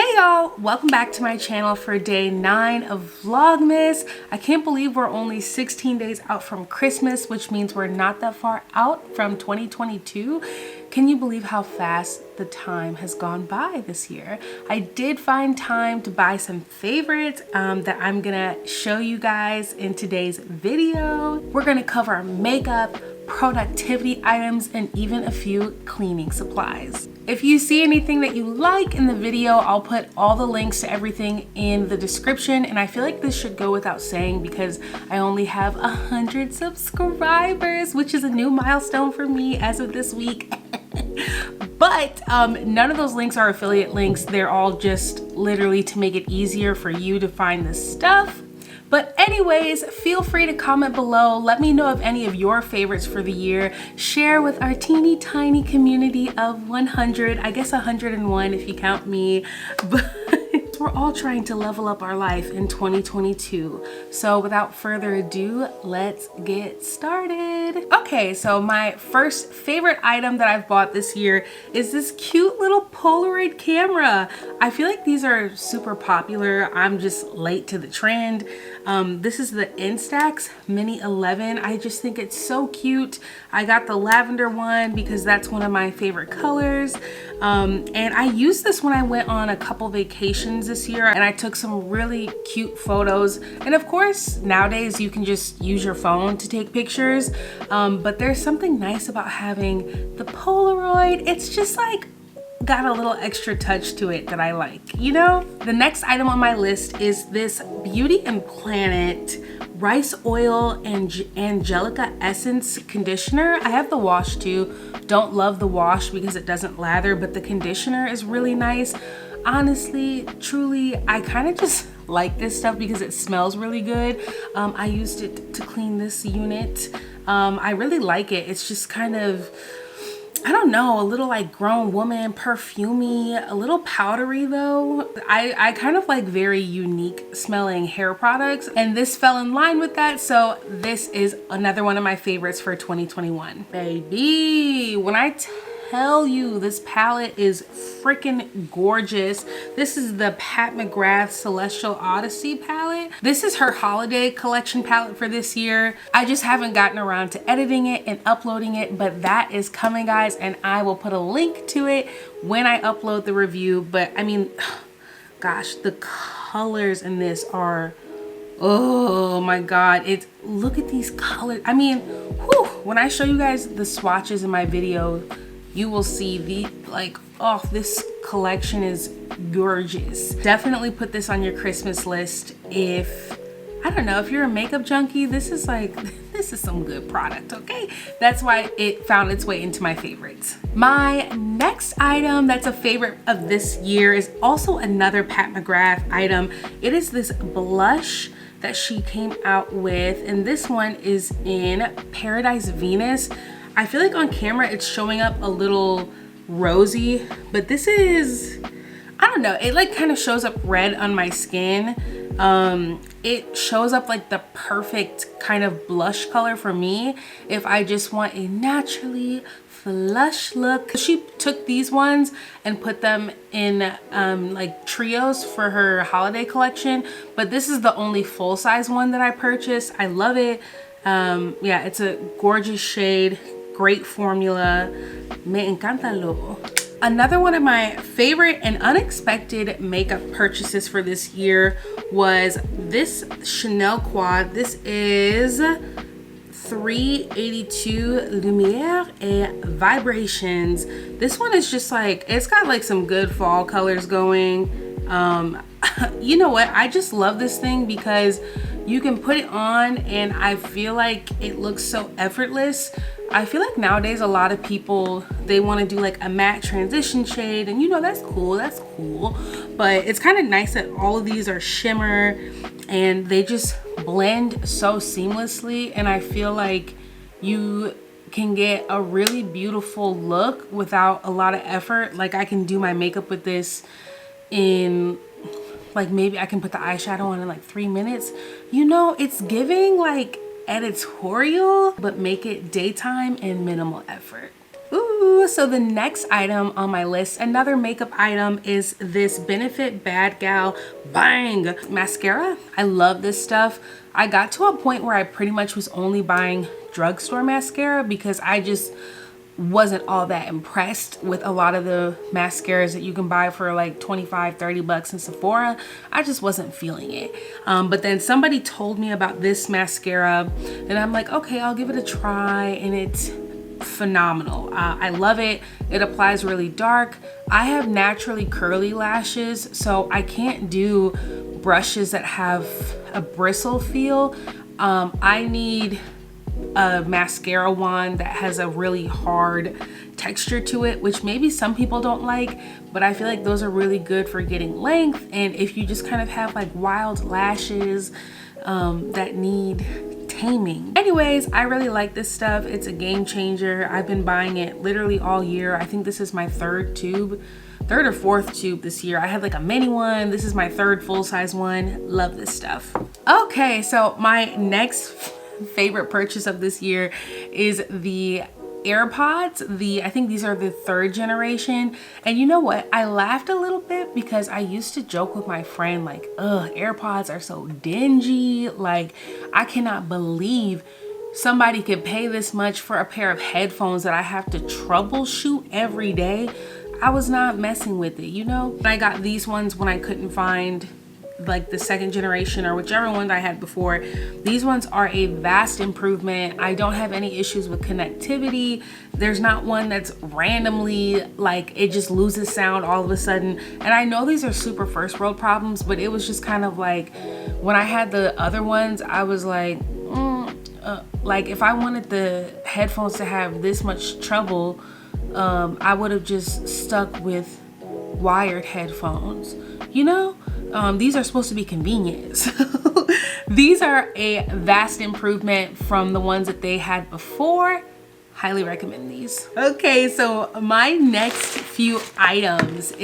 Hey y'all, welcome back to my channel for day 9 of Vlogmas. I can't believe we're only 16 days out from Christmas, which means we're not that far out from 2022. Can you believe how fast the time has gone by this year? I did find time to buy some favorites that I'm gonna show you guys in today's video. We're gonna cover makeup, productivity items, and even a few cleaning supplies. If you see anything that you like in the video, I'll put all the links to everything in the description, and I feel like this should go without saying because I only have 100 subscribers, which is a new milestone for me as of this week. But none of those links are affiliate links. They're all just literally to make it easier for you to find this stuff. But anyways, feel free to comment below. Let me know of any of your favorites for the year. Share with our teeny tiny community of 100, I guess 101 if you count me. But we're all trying to level up our life in 2022. So without further ado, let's get started. Okay, so my first favorite item that I've bought this year is this cute little Polaroid camera. I feel like these are super popular. I'm just late to the trend. This is the Instax Mini 11. I just think it's so cute. I got the lavender one because that's one of my favorite colors. And I used this when I went on a couple vacations this year and I took some really cute photos. And of course, nowadays you can just use your phone to take pictures. But there's something nice about having the Polaroid. It's just like got a little extra touch to it that I like, you know? The next item on my list is this Beauty and Planet Rice Oil and Angelica Essence Conditioner. I have the wash too. Don't love the wash because it doesn't lather, but the conditioner is really nice. Honestly, truly, I kind of just like this stuff because it smells really good. I used it to clean this unit. I really like it. It's just kind of, I don't know, a little like grown woman, perfumey, a little powdery though. I kind of like very unique smelling hair products, and this fell in line with that. So this is another one of my favorites for 2021. Baby, when I tell you this palette is freaking gorgeous. This is the Mcgrath Celestial Odyssey palette. This is her holiday collection palette for this year. I just haven't gotten around to editing it and uploading it, but that is coming, guys, and I will put a link to it when I upload the review. But I mean, gosh, the colors in this are, oh my god, it's, look at these colors. I mean, whew, when I show you guys the swatches in my video, you will see the, like, oh, this collection is gorgeous. Definitely put this on your Christmas list if, I don't know, if you're a makeup junkie. This is like, this is some good product, okay? That's why it found its way into my favorites. My next item that's a favorite of this year is also another Pat McGrath item. It is this blush that she came out with, and this one is in Paradise Venus. I feel like on camera it's showing up a little rosy, but this is, I don't know, it like kind of shows up red on my skin. It shows up like the perfect kind of blush color for me if I just want a naturally flush look. She took these ones and put them in like trios for her holiday collection, but this is the only full-size one that I purchased. I love it. Yeah, it's a gorgeous shade, great formula. Me encanta lo. Another one of my favorite and unexpected makeup purchases for this year was this Chanel quad. This is 382 Lumiere et Vibrations. This one is just like, it's got like some good fall colors going. You know what? I just love this thing because you can put it on and I feel like it looks so effortless. I feel like nowadays a lot of people, they want to do like a matte transition shade, and you know, that's cool, but it's kind of nice that all of these are shimmer and they just blend so seamlessly, and I feel like you can get a really beautiful look without a lot of effort. Like I can do my makeup with this in, like, maybe I can put the eyeshadow on in like 3 minutes. You know, it's giving like editorial, but make it daytime and minimal effort. Ooh. Ooh, so the next item on my list, another makeup item, is this Benefit Bad Gal Bang mascara. I love this stuff. I got to a point where I pretty much was only buying drugstore mascara because I just wasn't all that impressed with a lot of the mascaras that you can buy for like 25, 30 bucks in Sephora. I just wasn't feeling it. But then somebody told me about this mascara and I'm like, okay, I'll give it a try, and it's phenomenal. I love it. It applies really dark. I have naturally curly lashes, so I can't do brushes that have a bristle feel. I need a mascara wand that has a really hard texture to it, which maybe some people don't like, but I feel like those are really good for getting length. And if you just kind of have like wild lashes that need taming. Anyways, I really like this stuff. It's a game changer. I've been buying it literally all year. I think this is my third or fourth tube this year. I had like a mini one. This is my third full-size one. Love this stuff. Okay, so my next favorite purchase of this year is the Airpods. I think these are the 3rd generation. And you know what? I laughed a little bit because I used to joke with my friend like, ugh, Airpods are so dingy. Like, I cannot believe somebody could pay this much for a pair of headphones that I have to troubleshoot every day. I was not messing with it, you know? I got these ones when I couldn't find like the 2nd generation or whichever one I had before. These ones are a vast improvement. I don't have any issues with connectivity. There's not one that's randomly like it just loses sound all of a sudden. And I know these are super first world problems, but it was just kind of like when I had the other ones, I was like, like if I wanted the headphones to have this much trouble, I would have just stuck with wired headphones, you know? These are supposed to be convenient. So these are a vast improvement from the ones that they had before. Highly recommend these. Okay, so my next few items,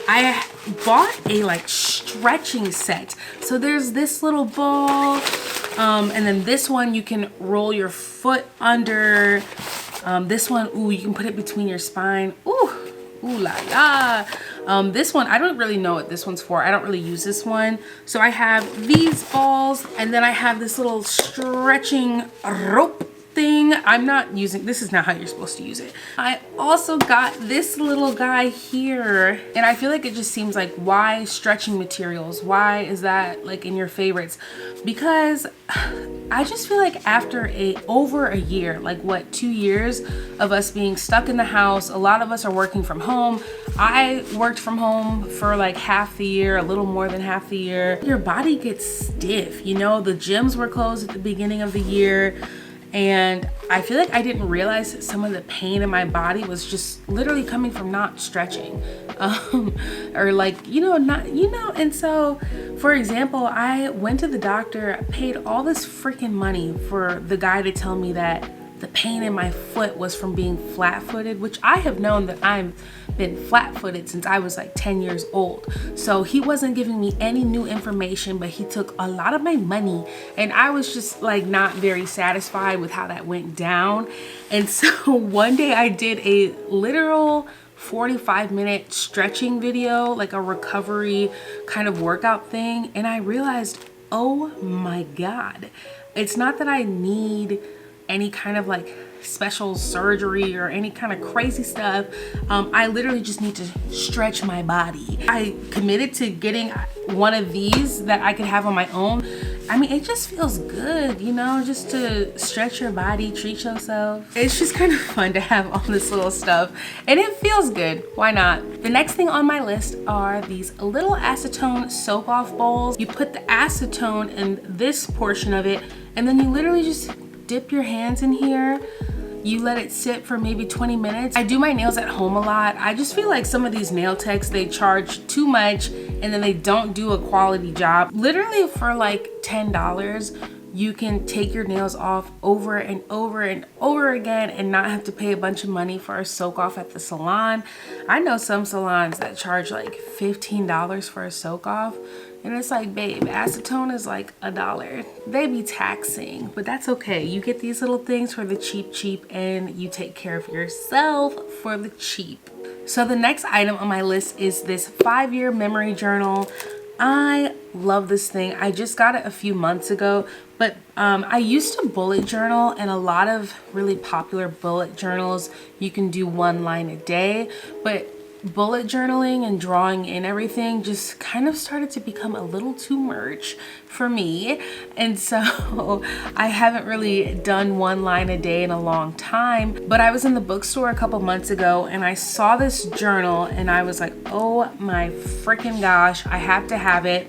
I bought a like stretching set. So there's this little ball, and then this one you can roll your foot under. This one, ooh, you can put it between your spine. Ooh la la. This one, I don't really know what this one's for. I don't really use this one. So I have these balls, and then I have this little stretching rope thing. I'm not using, this is not how you're supposed to use it. I also got this little guy here, and I feel like it just seems like, why stretching materials? Why is that like in your favorites? Because I just feel like after over a year, like what, 2 years of us being stuck in the house, a lot of us are working from home. I worked from home for like half the year, a little more than half the year. Your body gets stiff, you know? The gyms were closed at the beginning of the year, and I feel like I didn't realize that some of the pain in my body was just literally coming from not stretching, or like, and so for example, I went to the doctor, paid all this freaking money for the guy to tell me that the pain in my foot was from being flat-footed, which I have known that I've been flat-footed since I was like 10 years old. So he wasn't giving me any new information, but he took a lot of my money, and I was just like not very satisfied with how that went down. And so one day I did a literal 45-minute stretching video, like a recovery kind of workout thing, and I realized, oh my God, it's not that I need any kind of like special surgery or any kind of crazy stuff. I literally just need to stretch my body. I committed to getting one of these that I could have on my own. I mean, it just feels good, you know, just to stretch your body, treat yourself. It's just kind of fun to have all this little stuff, and it feels good. Why not? The next thing on my list are these little acetone soap off bowls. You put the acetone in this portion of it, and then you literally just dip your hands in here. You let it sit for maybe 20 minutes. I do my nails at home a lot. I just feel like some of these nail techs, they charge too much and then they don't do a quality job. Literally for like $10, you can take your nails off over and over and over again and not have to pay a bunch of money for a soak off at the salon. I know some salons that charge like $15 for a soak off, And it's like, babe, acetone is like $1. They be taxing, but that's okay. You get these little things for the cheap and you take care of yourself for the cheap. So the next item on my list is this 5-year memory journal. I love this thing. I just got it a few months ago, but I used to bullet journal, and a lot of really popular bullet journals, you can do 1 line a day, but bullet journaling and drawing in everything just kind of started to become a little too much for me. And so I haven't really done 1 line a day in a long time, but I was in the bookstore a couple months ago and I saw this journal and I was like, oh my freaking gosh, I have to have it.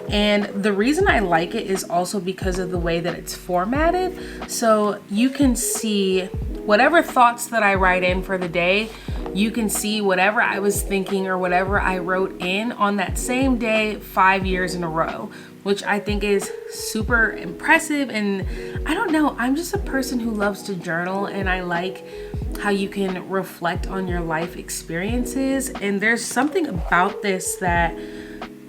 And the reason I like it is also because of the way that it's formatted. So you can see whatever thoughts that I write in for the day, you can see whatever I was thinking or whatever I wrote in on that same day 5 years in a row, which I think is super impressive. And I don't know, I'm just a person who loves to journal, and I like how you can reflect on your life experiences. And there's something about this that,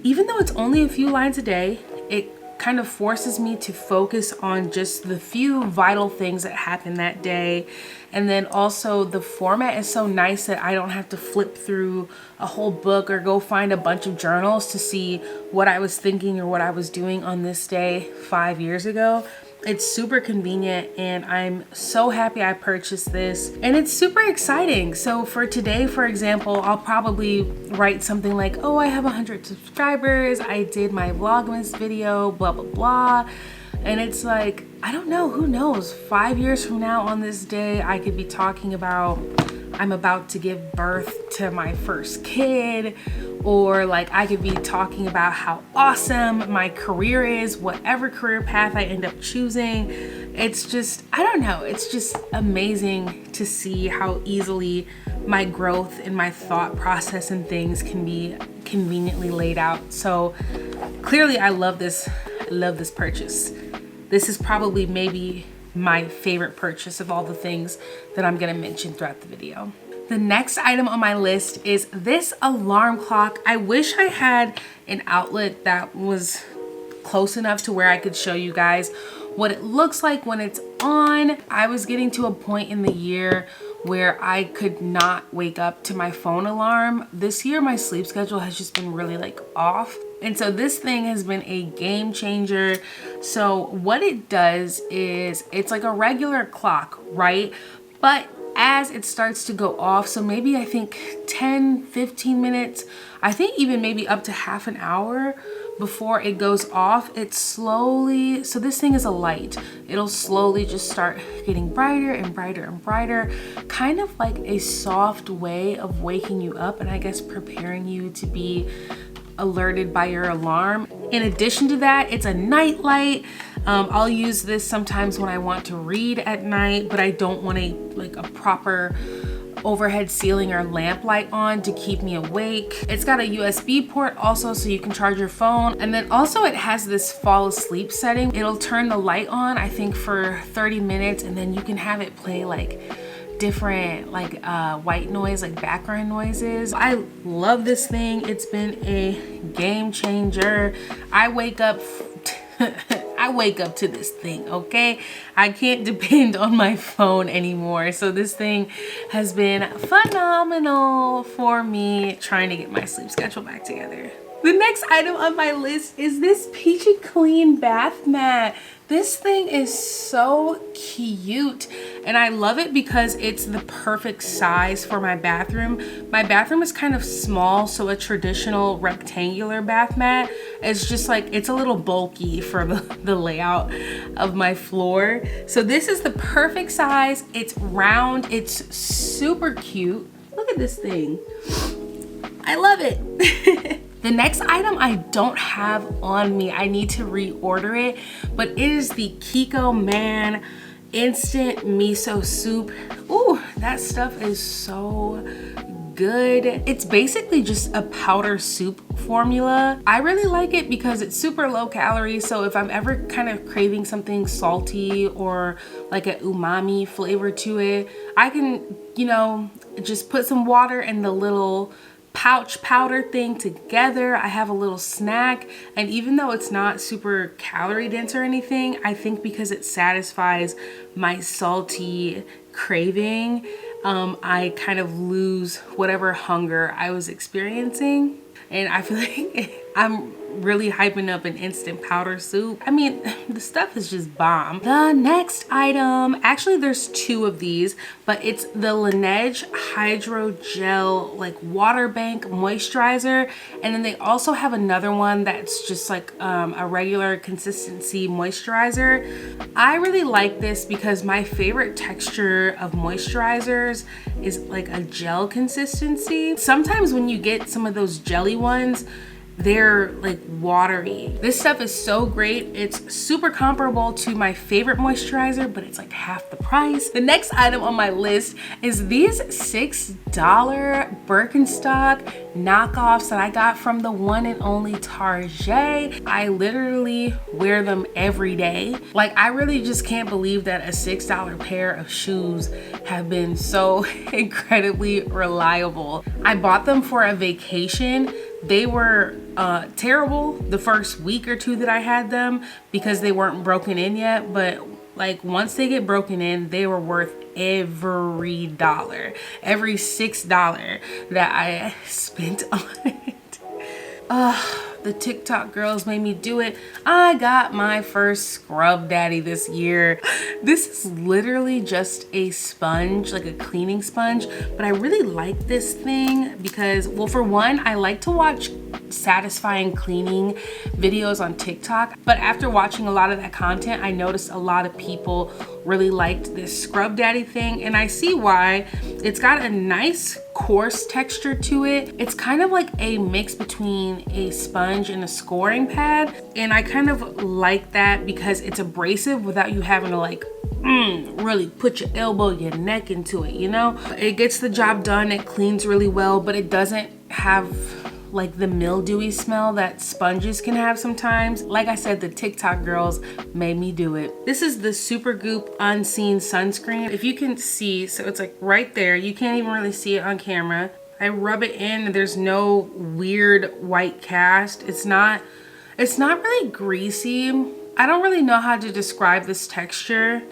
even though it's only a few lines a day, it kind of forces me to focus on just the few vital things that happened that day. And then also the format is so nice that I don't have to flip through a whole book or go find a bunch of journals to see what I was thinking or what I was doing on this day 5 years ago. It's super convenient, and I'm so happy I purchased this, and it's super exciting. So for today, for example, I'll probably write something like, oh, I have 100 subscribers, I did my Vlogmas video, blah, blah, blah. And it's like, I don't know, who knows? 5 years from now on this day, I could be talking about I'm about to give birth to my first kid, or like I could be talking about how awesome my career is, whatever career path I end up choosing. It's just, I don't know, it's just amazing to see how easily my growth and my thought process and things can be conveniently laid out. So clearly I love this purchase. This is probably maybe my favorite purchase of all the things that I'm gonna mention throughout the video. The next item on my list is this alarm clock. I wish I had an outlet that was close enough to where I could show you guys what it looks like when it's on. I was getting to a point in the year where I could not wake up to my phone alarm. This year my sleep schedule has just been really like off. And so this thing has been a game changer. So what it does is it's like a regular clock, right? But as it starts to go off, so maybe I think 10-15 minutes, I think even maybe up to half an hour before it goes off, it slowly, so this thing is a light, it'll slowly just start getting brighter and brighter and brighter, kind of like a soft way of waking you up and I guess preparing you to be alerted by your alarm. In addition to that, it's a night light. I'll use this sometimes when I want to read at night, but I don't want a proper overhead ceiling or lamp light on to keep me awake. It's got a USB port also, so you can charge your phone. And then also it has this fall asleep setting. It'll turn the light on, I think for 30 minutes, and then you can have it play like different white noise, like background noises. I love this thing. It's been a game changer. I wake up to this thing, okay? I can't depend on my phone anymore. So this thing has been phenomenal for me trying to get my sleep schedule back together. The next item on my list is this Peachy Clean bath mat. This thing is so cute and I love it because it's the perfect size for my bathroom. My bathroom is kind of small, so a traditional rectangular bath mat is just like, it's a little bulky for the layout of my floor. So this is the perfect size. It's round, it's super cute. Look at this thing. I love it. The next item I don't have on me, I need to reorder it, but it is the Kiko Man Instant Miso Soup. Ooh, that stuff is so good. It's basically just a powder soup formula. I really like it because it's super low calorie, so if I'm ever kind of craving something salty or like an umami flavor to it, I can, just put some water in the little pouch powder thing together. I have a little snack, and even though it's not super calorie dense or anything, I think because it satisfies my salty craving, I kind of lose whatever hunger I was experiencing. And I feel like I'm really hyping up an instant powder soup. I mean, the stuff is just bomb. The next item, actually there's two of these, but it's the Lineage Hydrogel like water bank moisturizer. And then they also have another one that's just like a regular consistency moisturizer. I really like this because my favorite texture of moisturizers is like a gel consistency. Sometimes when you get some of those jelly ones, they're like watery. This stuff is so great. It's super comparable to my favorite moisturizer, but it's like half the price. The next item on my list is these $6 Birkenstock knockoffs that I got from the one and only Target. I literally wear them every day. Like, I really just can't believe that a $6 pair of shoes have been so incredibly reliable. I bought them for a vacation. They were terrible the first week or two that I had them because they weren't broken in yet, but like once they get broken in, they were worth every dollar, every $6 that I spent on it. The TikTok girls made me do it. I got my first scrub daddy this year. This is literally just a sponge, like a cleaning sponge, but I really like this thing because, well, for one, I like to watch satisfying cleaning videos on TikTok, but after watching a lot of that content, I noticed a lot of people really liked this scrub daddy thing, and I see why. It's got a nice coarse texture to it. It's kind of like a mix between a sponge and a scoring pad, and I kind of like that because it's abrasive without you having to like really put your elbow, your neck into it, you know? It gets the job done, it cleans really well, but it doesn't have like the mildewy smell that sponges can have sometimes. Like I said, the TikTok girls made me do it. This is the Super Goop Unseen Sunscreen. If you can see, so it's like right there. You can't even really see it on camera. I rub it in and there's no weird white cast. It's not really greasy. I don't really know how to describe this texture,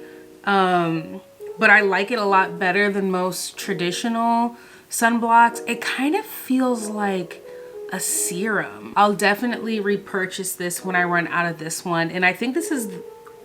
but I like it a lot better than most traditional sunblocks. It kind of feels like a serum. I'll definitely repurchase this when I run out of this one. And I think this is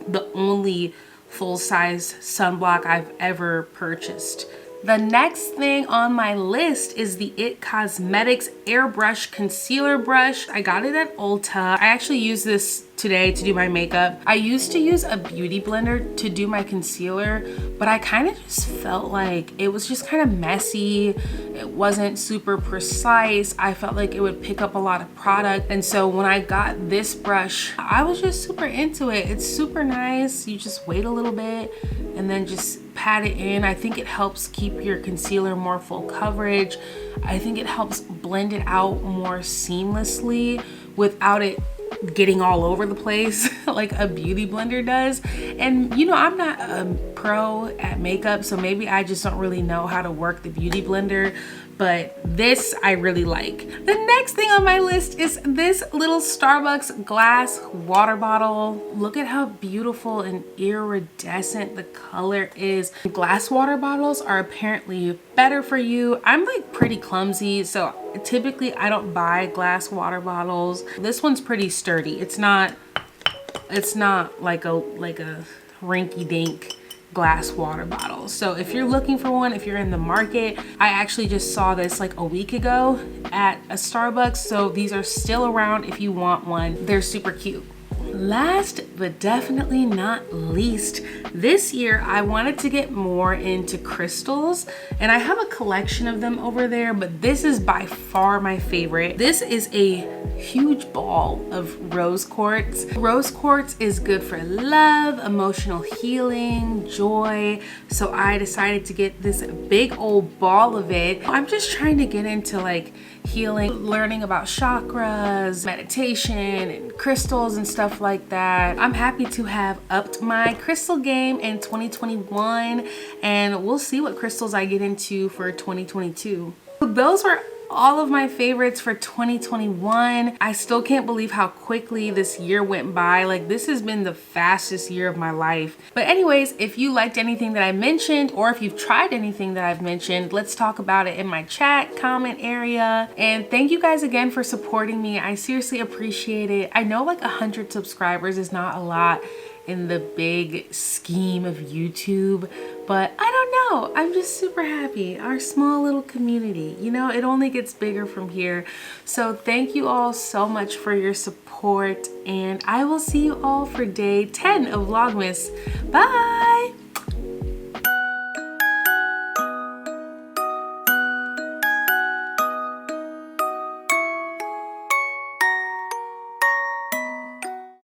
the only full-size sunblock I've ever purchased. The next thing on my list is the IT Cosmetics Airbrush Concealer Brush. I got it at Ulta. I actually used this today to do my makeup. I used to use a beauty blender to do my concealer, but I kind of just felt like it was just kind of messy. It wasn't super precise. I felt like it would pick up a lot of product. And so when I got this brush, I was just super into it. It's super nice. You just wait a little bit and then just pat it in. I think it helps keep your concealer more full coverage. I think it helps blend it out more seamlessly without it getting all over the place like a beauty blender does. And you know, I'm not a pro at makeup, so maybe I just don't really know how to work the beauty blender, but this I really like. The next thing on my list is this little Starbucks glass water bottle. Look at how beautiful and iridescent the color is. Glass water bottles are apparently better for you. I'm like pretty clumsy, so typically I don't buy glass water bottles. This one's pretty sturdy. It's not like a rinky-dink glass water bottle. So if you're looking for one, if you're in the market, I actually just saw this like a week ago at a Starbucks, so these are still around if you want one. They're super cute. Last but definitely not least, this year I wanted to get more into crystals, and I have a collection of them over there, but this is by far my favorite. This is a huge ball of rose quartz. Rose quartz is good for love, emotional healing, joy, so I decided to get this big old ball of it. I'm just trying to get into like healing, learning about chakras, meditation, and crystals and stuff like that. I'm happy to have upped my crystal game in 2021, and we'll see what crystals I get into for 2022. Those were all of my favorites for 2021. I still can't believe how quickly this year went by. Like, this has been the fastest year of my life. But anyways, if you liked anything that I mentioned, or if you've tried anything that I've mentioned, let's talk about it in my chat comment area. And thank you guys again for supporting me. I seriously appreciate it. I know like 100 subscribers is not a lot in the big scheme of YouTube, but I don't know, I'm just super happy. Our small little community, you know, it only gets bigger from here. So thank you all so much for your support, and I will see you all for day 10 of Vlogmas. Bye.